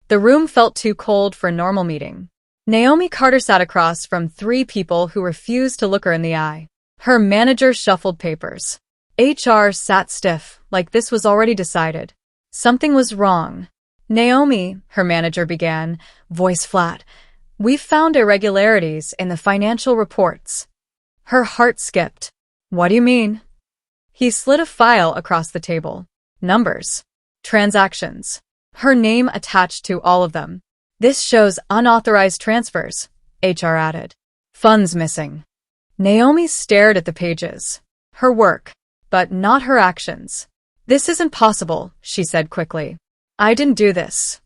The room felt too cold for a normal meeting. Naomi Carter sat across from three people who refused to look her in the eye. Her manager shuffled papers. HR sat stiff, like this was already decided. Something was wrong. Naomi, her manager began, voice flat. We've found irregularities in the financial reports. Her heart skipped. What do you mean? He slid a file across the table. Numbers. Transactions. Her name attached to all of them. This shows unauthorized transfers, HR added. Funds missing. Naomi stared at the pages. Her work, but not her actions. This isn't possible, she said quickly. I didn't do this.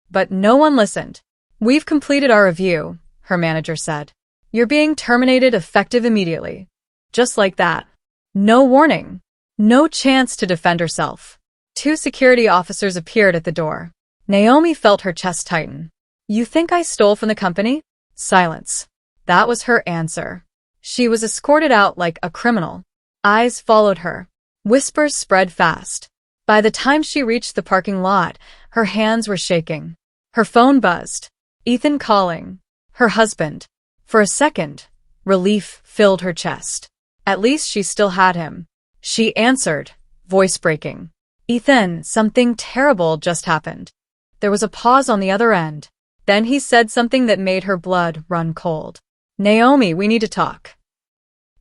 But no one listened. We've completed our review, her manager said. You're being terminated effective immediately. Just like that. No warning. No chance to defend herself. Two security officers appeared at the door. Naomi felt her chest tighten. You think I stole from the company? Silence. That was her answer. She was escorted out like a criminal. Eyes followed her. Whispers spread fast. By the time she reached the parking lot, her hands were shaking. Her phone buzzed. Ethan calling. Her husband. For a second, relief filled her chest. At least she still had him. She answered, voice breaking. Ethan, something terrible just happened. There was a pause on the other end. Then he said something that made her blood run cold. Naomi, we need to talk.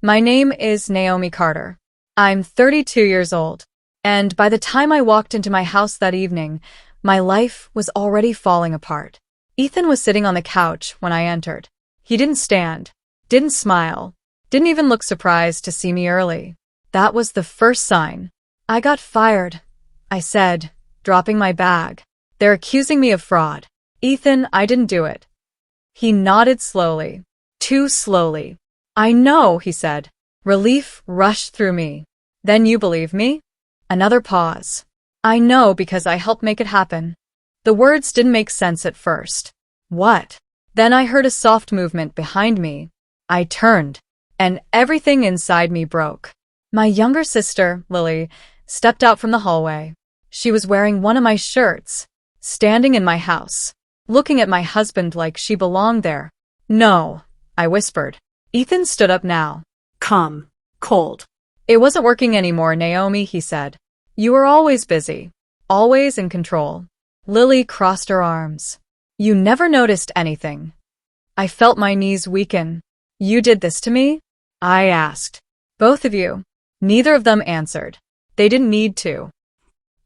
My name is Naomi Carter. I'm 32 years old. And by the time I walked into my house that evening, my life was already falling apart. Ethan was sitting on the couch when I entered. He didn't stand, didn't smile, didn't even look surprised to see me early. That was the first sign. I got fired, I said, dropping my bag. They're accusing me of fraud. Ethan, I didn't do it. He nodded slowly. Too slowly. I know, he said. Relief rushed through me. Then you believe me? Another pause. I know because I helped make it happen. The words didn't make sense at first. What? Then I heard a soft movement behind me. I turned, and everything inside me broke. My younger sister, Lily, stepped out from the hallway. She was wearing one of my shirts, standing in my house, looking at my husband like she belonged there. No, I whispered. Ethan stood up now. Calm, cold. It wasn't working anymore, Naomi, he said. You were always busy, always in control. Lily crossed her arms. You never noticed anything. I felt my knees weaken. You did this to me? I asked. Both of you. Neither of them answered. They didn't need to.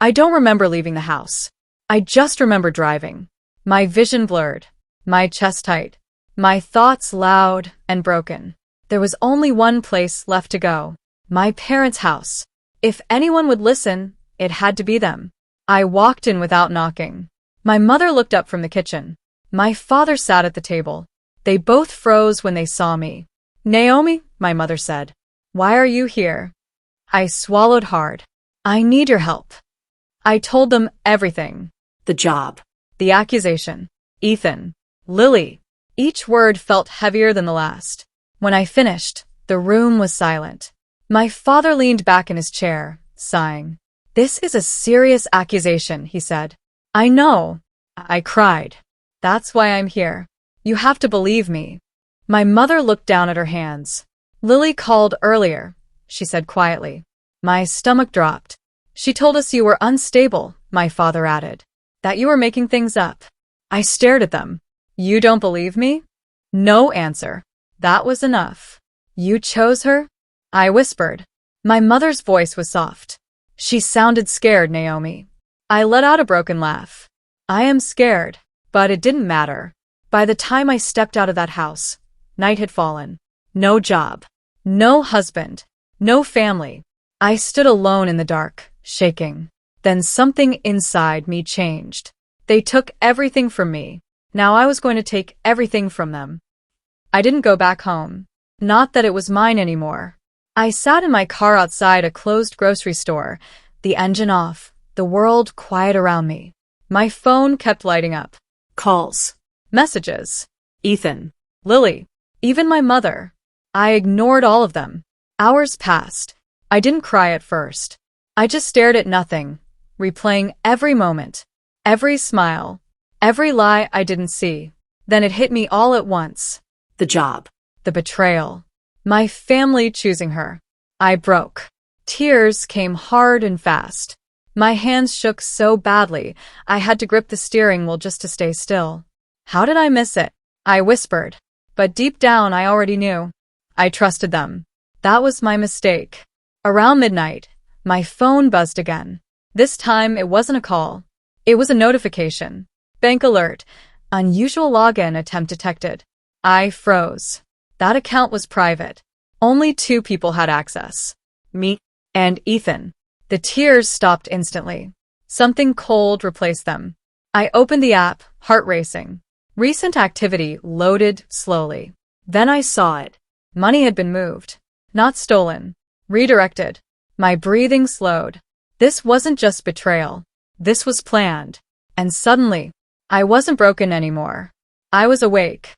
I don't remember leaving the house. I just remember driving. My vision blurred, my chest tight, my thoughts loud and broken. There was only one place left to go. My parents' house. If anyone would listen, it had to be them. I walked in without knocking. My mother looked up from the kitchen. My father sat at the table. They both froze when they saw me. Naomi, my mother said. Why are you here? I swallowed hard. I need your help. I told them everything. The job. The accusation. Ethan. Lily. Each word felt heavier than the last. When I finished, the room was silent. My father leaned back in his chair, sighing. This is a serious accusation, he said. I know. I cried. That's why I'm here. You have to believe me. My mother looked down at her hands. Lily called earlier, she said quietly. My stomach dropped. She told us you were unstable, my father added. That you were making things up. I stared at them. You don't believe me? No answer. That was enough. You chose her? I whispered. My mother's voice was soft. She sounded scared, Naomi. I let out a broken laugh. I am scared, but it didn't matter. By the time I stepped out of that house, night had fallen. No job. No husband. No family. I stood alone in the dark, shaking. Then something inside me changed. They took everything from me. Now I was going to take everything from them. I didn't go back home. Not that it was mine anymore. I sat in my car outside a closed grocery store, the engine off, the world quiet around me. My phone kept lighting up. Calls. Messages. Ethan. Lily. Even my mother. I ignored all of them. Hours passed. I didn't cry at first. I just stared at nothing, replaying every moment, every smile, Every lie I didn't see. Then it hit me all at once. The job. The betrayal. My family choosing her. I broke. Tears came hard and fast. My hands shook so badly, I had to grip the steering wheel just to stay still. How did I miss it? I whispered. But deep down I already knew. I trusted them. That was my mistake. Around midnight, my phone buzzed again. This time it wasn't a call. It was a notification. Bank alert. Unusual login attempt detected. I froze. That account was private. Only 2 people had access. Me and Ethan. The tears stopped instantly. Something cold replaced them. I opened the app, heart racing. Recent activity loaded slowly. Then I saw it. Money had been moved. Not stolen. Redirected. My breathing slowed. This wasn't just betrayal. This was planned. And suddenly, I wasn't broken anymore. I was awake.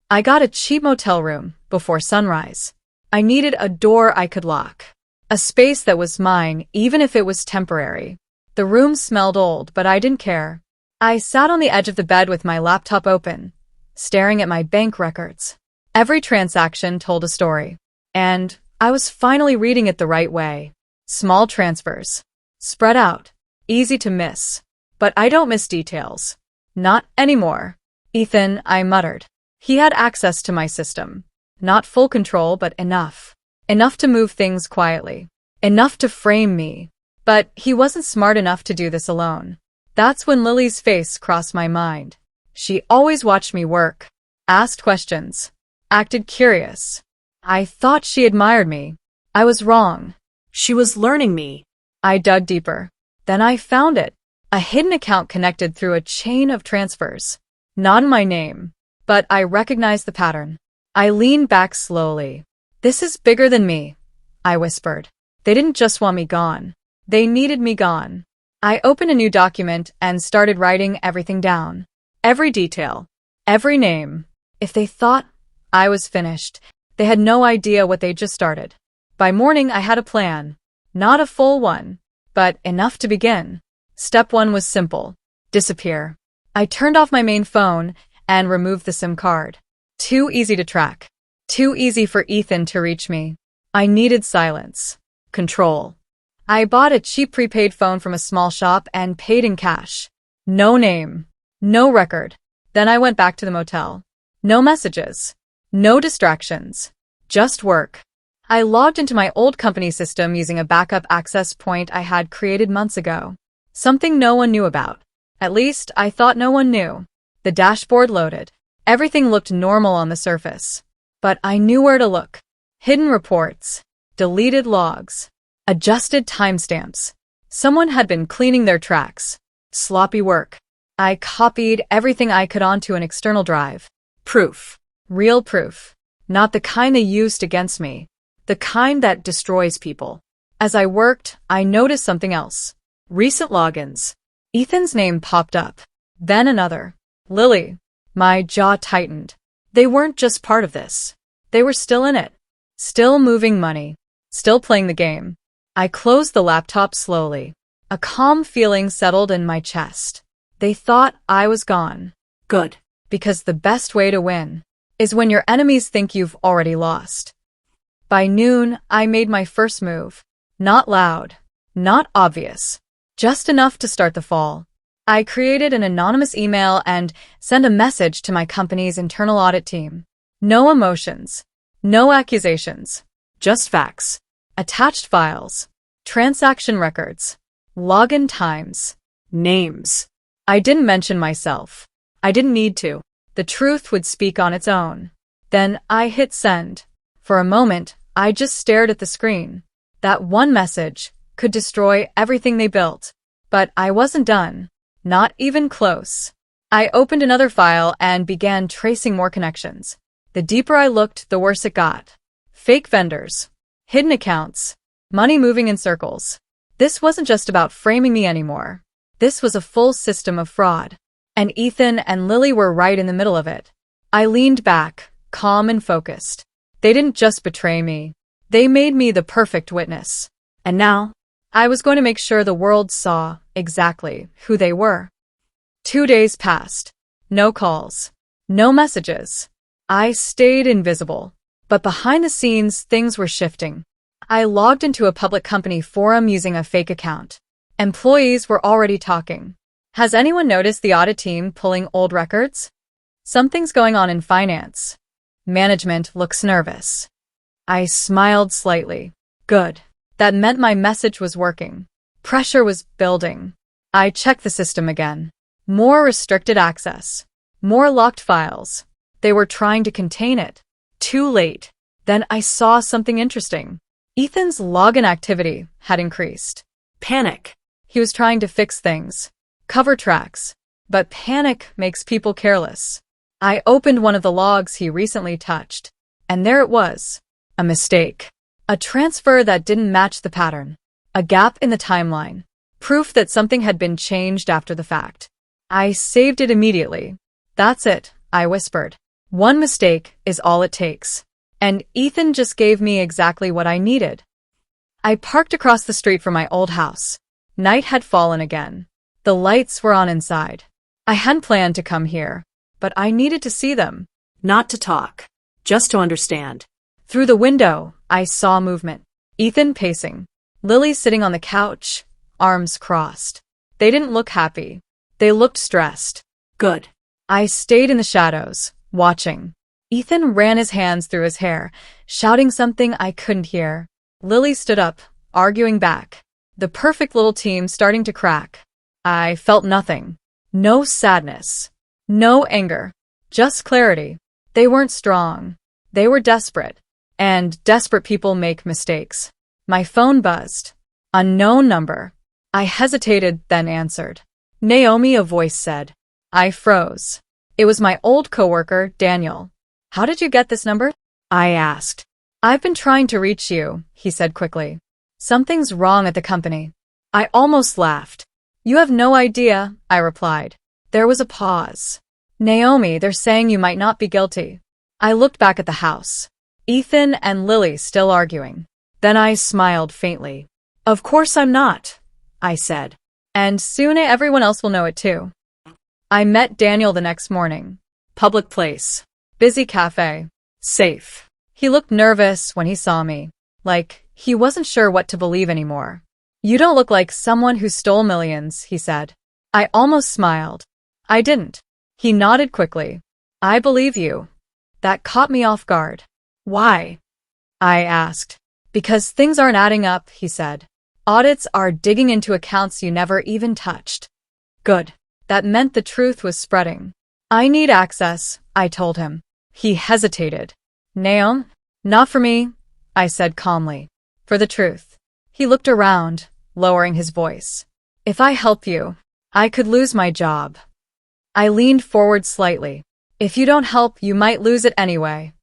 I got a cheap motel room before sunrise. I needed a door I could lock. A space that was mine, even if it was temporary. The room smelled old, but I didn't care. I sat on the edge of the bed with my laptop open, staring at my bank records. Every transaction told a story. And I was finally reading it the right way. Small transfers. Spread out. Easy to miss. But I don't miss details. Not anymore. Ethan, I muttered. He had access to my system. Not full control, but enough. Enough to move things quietly. Enough to frame me. But he wasn't smart enough to do this alone. That's when Lily's face crossed my mind. She always watched me work. Asked questions. Acted curious. I thought she admired me. I was wrong. She was learning me. I dug deeper. Then I found it. A hidden account connected through a chain of transfers. Not in my name. But I recognized the pattern. I leaned back slowly. This is bigger than me, I whispered. They didn't just want me gone. They needed me gone. I opened a new document and started writing everything down. Every detail. Every name. If they thought I was finished, they had no idea what they just started. By morning I had a plan. Not a full one, but enough to begin. Step 1 was simple. Disappear. I turned off my main phone and removed the SIM card. Too easy to track. Too easy for Ethan to reach me. I needed silence. Control. I bought a cheap prepaid phone from a small shop and paid in cash. No name. No record. Then I went back to the motel. No messages. No distractions. Just work. I logged into my old company system using a backup access point I had created months ago. Something no one knew about. At least, I thought no one knew. The dashboard loaded. Everything looked normal on the surface. But I knew where to look. Hidden reports. Deleted logs. Adjusted timestamps. Someone had been cleaning their tracks. Sloppy work. I copied everything I could onto an external drive. Proof. Real proof. Not the kind they used against me. The kind that destroys people. As I worked, I noticed something else. Recent logins. Ethan's name popped up. Then another. Lily. My jaw tightened. They weren't just part of this. They were still in it. Still moving money. Still playing the game. I closed the laptop slowly. A calm feeling settled in my chest. They thought I was gone. Good. Because the best way to win is when your enemies think you've already lost. By noon, I made my first move. Not loud. Not obvious. Just enough to start the fall. I created an anonymous email and sent a message to my company's internal audit team. No emotions. No accusations. Just facts. Attached files. Transaction records. Login times. Names. I didn't mention myself. I didn't need to. The truth would speak on its own. Then I hit send. For a moment, I just stared at the screen. That one message could destroy everything they built. But I wasn't done. Not even close. I opened another file and began tracing more connections. The deeper I looked, the worse it got. Fake vendors. Hidden accounts. Money moving in circles. This wasn't just about framing me anymore. This was a full system of fraud. And Ethan and Lily were right in the middle of it. I leaned back, calm and focused. They didn't just betray me. They made me the perfect witness. And now, I was going to make sure the world saw exactly who they were. 2 days passed. No calls. No messages. I stayed invisible. But behind the scenes, things were shifting. I logged into a public company forum using a fake account. Employees were already talking. Has anyone noticed the audit team pulling old records? Something's going on in finance. Management looks nervous. I smiled slightly. Good. That meant my message was working. Pressure was building. I checked the system again. More restricted access. More locked files. They were trying to contain it. Too late. Then I saw something interesting. Ethan's login activity had increased. Panic. He was trying to fix things. Cover tracks. But panic makes people careless. I opened one of the logs he recently touched. And there it was. A mistake. A transfer that didn't match the pattern. A gap in the timeline. Proof that something had been changed after the fact. I saved it immediately. That's it, I whispered. One mistake is all it takes. And Ethan just gave me exactly what I needed. I parked across the street from my old house. Night had fallen again. The lights were on inside. I hadn't planned to come here, but I needed to see them. Not to talk. Just to understand. Through the window, I saw movement. Ethan pacing. Lily sitting on the couch, arms crossed. They didn't look happy. They looked stressed. Good. I stayed in the shadows, watching. Ethan ran his hands through his hair, shouting something I couldn't hear. Lily stood up, arguing back. The perfect little team starting to crack. I felt nothing. No sadness. No anger. Just clarity. They weren't strong. They were desperate. And desperate people make mistakes. My phone buzzed. Unknown number. I hesitated, then answered. Naomi, a voice said. I froze. It was my old coworker, Daniel. How did you get this number? I asked. I've been trying to reach you, he said quickly. Something's wrong at the company. I almost laughed. You have no idea, I replied. There was a pause. Naomi, they're saying you might not be guilty. I looked back at the house. Ethan and Lily still arguing. Then I smiled faintly. Of course I'm not, I said. And soon everyone else will know it too. I met Daniel the next morning. Public place. Busy cafe. Safe. He looked nervous when he saw me. Like, he wasn't sure what to believe anymore. You don't look like someone who stole millions, he said. I almost smiled. I didn't. He nodded quickly. I believe you. That caught me off guard. Why? I asked. Because things aren't adding up, he said. Audits are digging into accounts you never even touched. Good. That meant the truth was spreading. I need access, I told him. He hesitated. Naom? Not for me, I said calmly. For the truth. He looked around, lowering his voice. If I help you, I could lose my job. I leaned forward slightly. If you don't help, you might lose it anyway.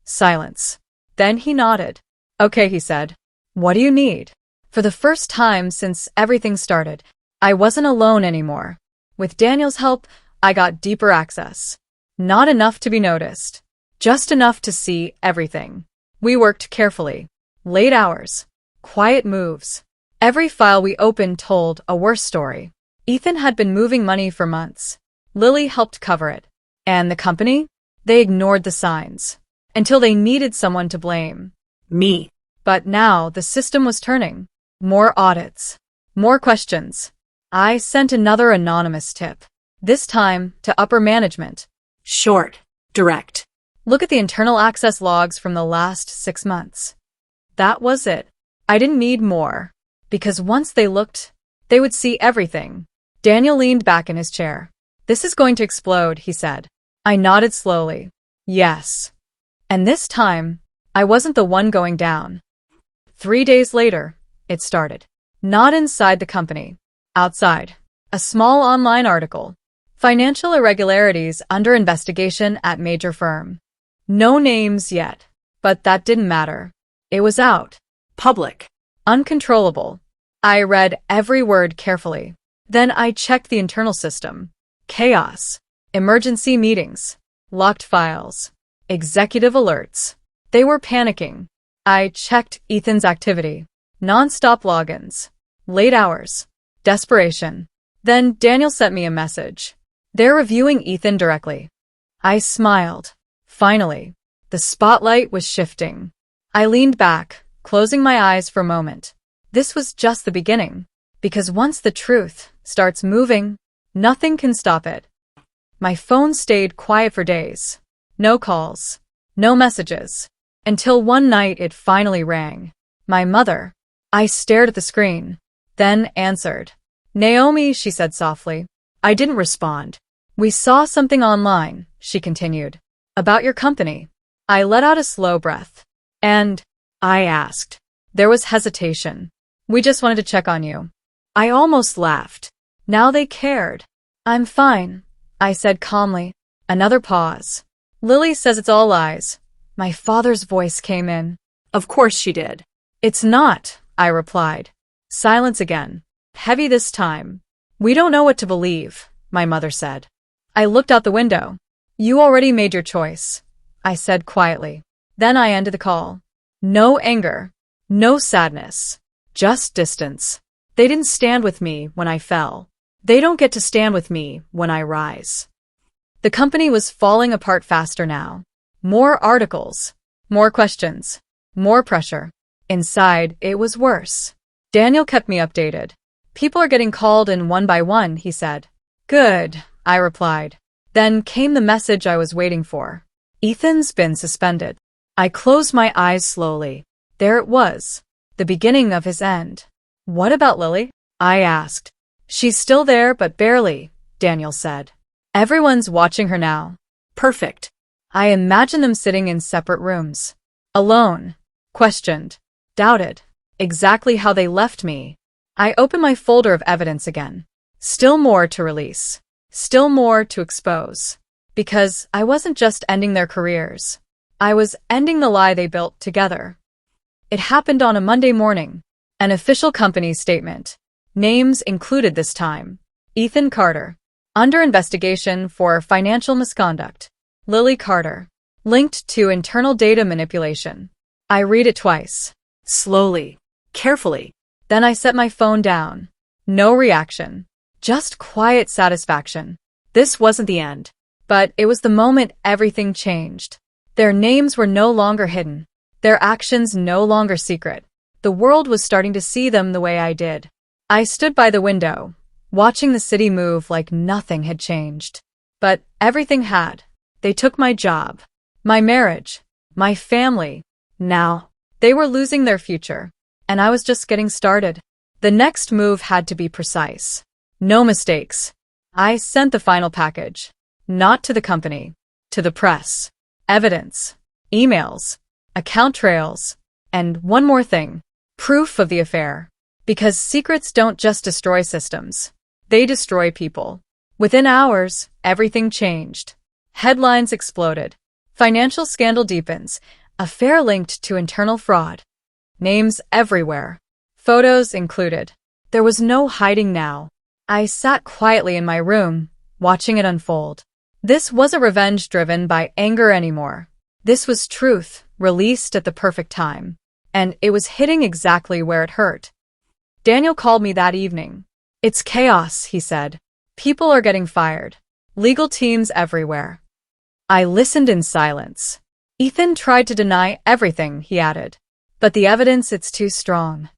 Silence. Then he nodded. Okay, he said. What do you need? For the first time since everything started, I wasn't alone anymore. With Daniel's help, I got deeper access. Not enough to be noticed. Just enough to see everything. We worked carefully. Late hours. Quiet moves. Every file we opened told a worse story. Ethan had been moving money for months. Lily helped cover it. And the company? They ignored the signs. Until they needed someone to blame. Me. But now the system was turning. More audits. More questions. I sent another anonymous tip. This time to upper management. Short. Direct. Look at the internal access logs from the last 6 months. That was it. I didn't need more. Because once they looked, they would see everything. Daniel leaned back in his chair. This is going to explode, he said. I nodded slowly. Yes. And this time, I wasn't the one going down. 3 days later, it started. Not inside the company. Outside. A small online article. Financial irregularities under investigation at major firm. No names yet. But that didn't matter. It was out. Public. Uncontrollable. I read every word carefully. Then I checked the internal system. Chaos. Emergency meetings. Locked files. Executive alerts. They were panicking. I checked Ethan's activity. Non-stop logins. Late hours. Desperation. Then Daniel sent me a message. They're reviewing Ethan directly. I smiled. Finally, the spotlight was shifting. I leaned back, closing my eyes for a moment. This was just the beginning, because once the truth starts moving, nothing can stop it. My phone stayed quiet for days. No calls, no messages, until one night it finally rang. My mother. I stared at the screen, then answered. Naomi, she said softly. I didn't respond. We saw something online, she continued. About your company. I let out a slow breath. And? I asked. There was hesitation. We just wanted to check on you. I almost laughed. Now they cared. I'm fine, I said calmly. Another pause. Lily says it's all lies. My father's voice came in. Of course she did. It's not, I replied. Silence again. Heavy this time. We don't know what to believe, my mother said. I looked out the window. You already made your choice, I said quietly. Then I ended the call. No anger. No sadness. Just distance. They didn't stand with me when I fell. They don't get to stand with me when I rise. The company was falling apart faster now. More articles. More questions. More pressure. Inside, it was worse. Daniel kept me updated. People are getting called in one by one, he said. Good, I replied. Then came the message I was waiting for. Ethan's been suspended. I closed my eyes slowly. There it was. The beginning of his end. What about Lily? I asked. She's still there, but barely, Daniel said. Everyone's watching her now. Perfect. I imagined them sitting in separate rooms. Alone. Questioned. Doubted. Exactly how they left me. I opened my folder of evidence again. Still more to release. Still more to expose. Because I wasn't just ending their careers. I was ending the lie they built together. It happened on a Monday morning. An official company statement. Names included this time. Ethan Carter. Under investigation for financial misconduct. Lily Carter. Linked to internal data manipulation. I read it twice. Slowly. Carefully. Then I set my phone down. No reaction. Just quiet satisfaction. This wasn't the end. But it was the moment everything changed. Their names were no longer hidden. Their actions no longer secret. The world was starting to see them the way I did. I stood by the window, watching the city move like nothing had changed. But everything had. They took my job, my marriage, my family. Now, they were losing their future, and I was just getting started. The next move had to be precise. No mistakes. I sent the final package. Not to the company. To the press. Evidence. Emails. Account trails. And one more thing. Proof of the affair. Because secrets don't just destroy systems. They destroy people. Within hours, everything changed. Headlines exploded. Financial scandal deepens. Affair linked to internal fraud. Names everywhere. Photos included. There was no hiding now. I sat quietly in my room, watching it unfold. This wasn't revenge driven by anger anymore. This was truth, released at the perfect time. And it was hitting exactly where it hurt. Daniel called me that evening. It's chaos, he said. People are getting fired. Legal teams everywhere. I listened in silence. Ethan tried to deny everything, he added. But the evidence, it's too strong.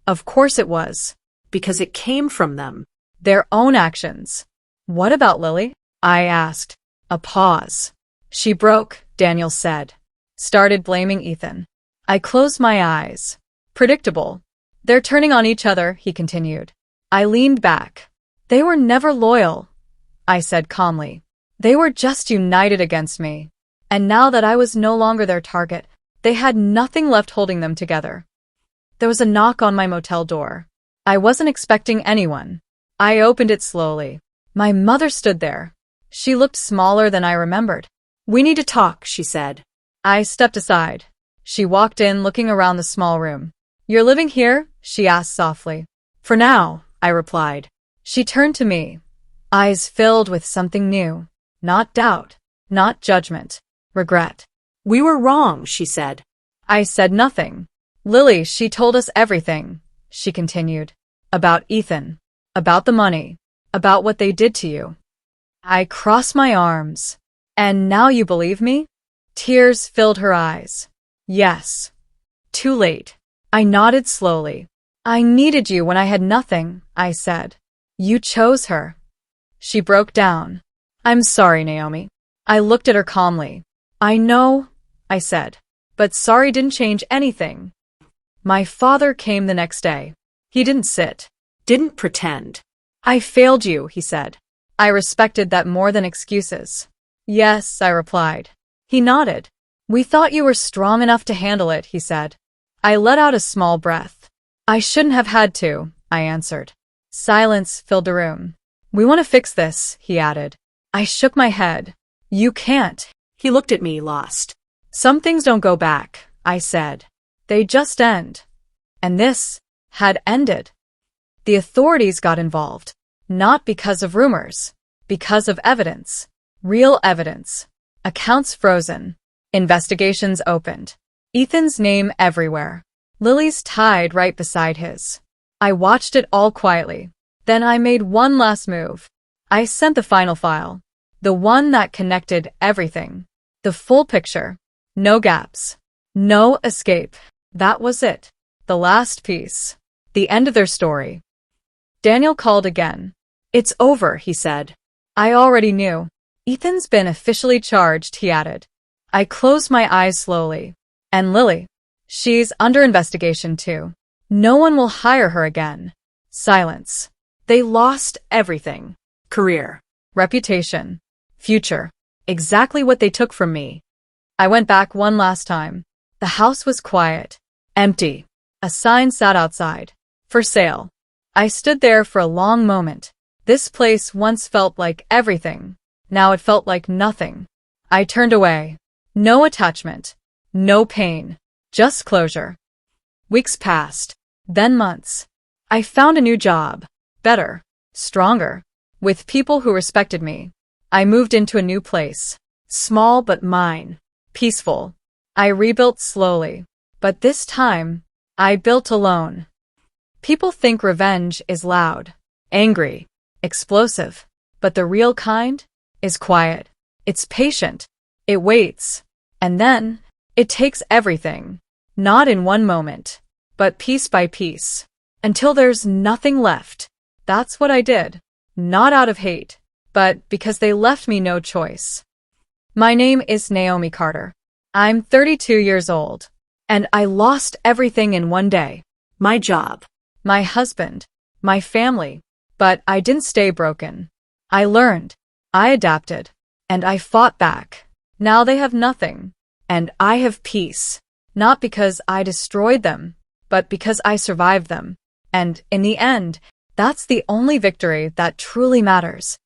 Of course it was. Because it came from them. Their own actions. What about Lily? I asked. A pause. She broke, Daniel said. Started blaming Ethan. I closed my eyes. Predictable. They're turning on each other, he continued. I leaned back. They were never loyal, I said calmly. They were just united against me. And now that I was no longer their target, they had nothing left holding them together. There was a knock on my motel door. I wasn't expecting anyone. I opened it slowly. My mother stood there. She looked smaller than I remembered. We need to talk, she said. I stepped aside. She walked in, looking around the small room. You're living here? She asked softly. For now, I replied. She turned to me, eyes filled with something new. Not doubt, not judgment, regret. We were wrong, she said. I said nothing. Lily, she told us everything, she continued. About Ethan. About the money. About what they did to you. I crossed my arms. And now you believe me? Tears filled her eyes. Yes. Too late. I nodded slowly. I needed you when I had nothing, I said. You chose her. She broke down. I'm sorry, Naomi. I looked at her calmly. I know, I said. But sorry didn't change anything. My father came the next day. He didn't sit. Didn't pretend. I failed you, he said. I respected that more than excuses. Yes, I replied. He nodded. We thought you were strong enough to handle it, he said. I let out a small breath. I shouldn't have had to, I answered. Silence filled the room. We want to fix this, he added. I shook my head. You can't. He looked at me, lost. Some things don't go back, I said. They just end. And this had ended. The authorities got involved. Not because of rumors. Because of evidence. Real evidence. Accounts frozen. Investigations opened. Ethan's name everywhere. Lily's tied right beside his. I watched it all quietly. Then I made one last move. I sent the final file. The one that connected everything. The full picture. No gaps. No escape. That was it. The last piece. The end of their story. Daniel called again. It's over, he said. I already knew. Ethan's been officially charged, he added. I closed my eyes slowly. And Lily. She's under investigation too. No one will hire her again. Silence. They lost everything. Career. Reputation. Future. Exactly what they took from me. I went back one last time. The house was quiet. Empty. A sign sat outside. For sale. I stood there for a long moment. This place once felt like everything. Now it felt like nothing. I turned away. No attachment. No pain. Just closure. Weeks passed. Then months. I found a new job. Better. Stronger. With people who respected me. I moved into a new place. Small but mine. Peaceful. I rebuilt slowly. But this time, I built alone. People think revenge is loud, angry, explosive. But the real kind is quiet. It's patient. It waits. And then, it takes everything. Not in one moment, but piece by piece. Until there's nothing left. That's what I did. Not out of hate, but because they left me no choice. My name is Naomi Carter. I'm 32 years old. And I lost everything in one day. My job. My husband. My family. But I didn't stay broken. I learned. I adapted. And I fought back. Now they have nothing. And I have peace. Not because I destroyed them, but because I survived them. And in the end, that's the only victory that truly matters.